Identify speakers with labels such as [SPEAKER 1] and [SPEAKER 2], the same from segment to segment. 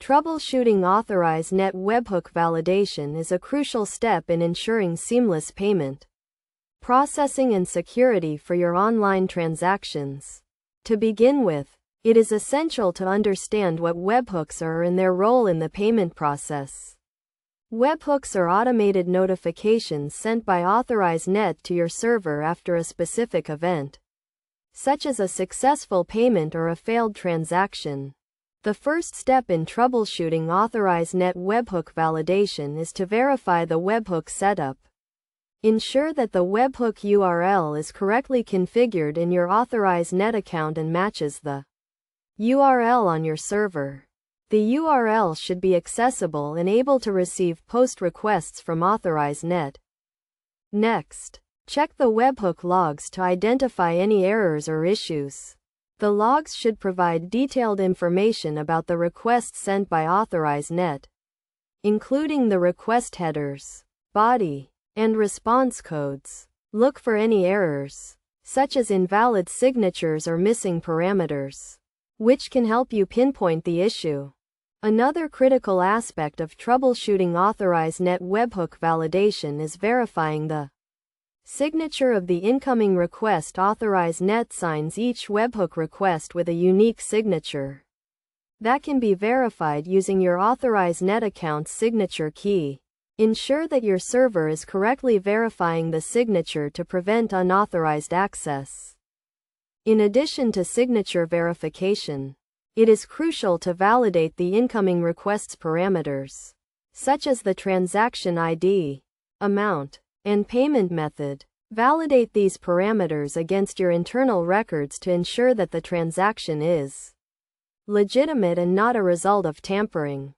[SPEAKER 1] Troubleshooting Authorize Net Webhook validation is a crucial step in ensuring seamless payment, processing and security for your online transactions. To begin with, it is essential to understand what webhooks are and their role in the payment process. Webhooks are automated notifications sent by Authorize Net to your server after a specific event, such as a successful payment or a failed transaction. The first step in troubleshooting Authorize Net webhook validation is to verify the webhook setup. Ensure that the webhook URL is correctly configured in your Authorize Net account and matches the URL on your server. The URL should be accessible and able to receive post requests from Authorize Net. Next, check the webhook logs to identify any errors or issues. The logs should provide detailed information about the requests sent by Authorize Net, including the request headers, body, and response codes. Look for any errors, such as invalid signatures or missing parameters, which can help you pinpoint the issue. Another critical aspect of troubleshooting Authorize Net webhook validation is verifying the signature of the incoming request. Authorize Net signs each webhook request with a unique signature that can be verified using your Authorize Net account's signature key. Ensure that your server is correctly verifying the signature to prevent unauthorized access. In addition to signature verification, it is crucial to validate the incoming request's parameters, such as the transaction ID, amount, and payment method. Validate these parameters against your internal records to ensure that the transaction is legitimate and not a result of tampering.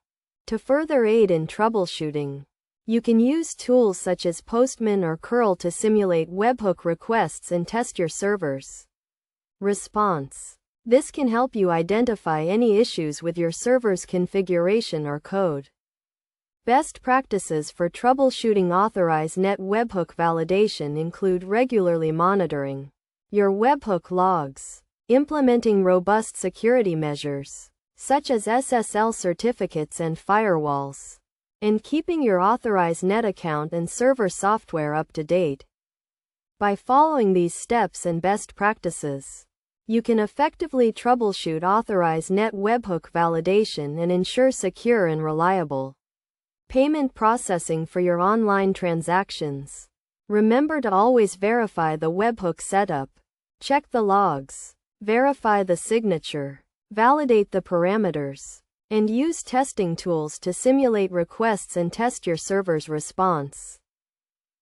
[SPEAKER 1] To further aid in troubleshooting, you can use tools such as Postman or curl to simulate webhook requests and test your server's response. This can help you identify any issues with your server's configuration or code. Best practices for troubleshooting Authorize Net webhook validation include regularly monitoring your webhook logs, implementing robust security measures, such as SSL certificates and firewalls, and keeping your Authorize Net account and server software up to date. By following these steps and best practices, you can effectively troubleshoot Authorize Net webhook validation and ensure secure and reliable payment processing for your online transactions. Remember to always verify the webhook setup. Check the logs, verify the signature, validate the parameters, and use testing tools to simulate requests and test your server's response.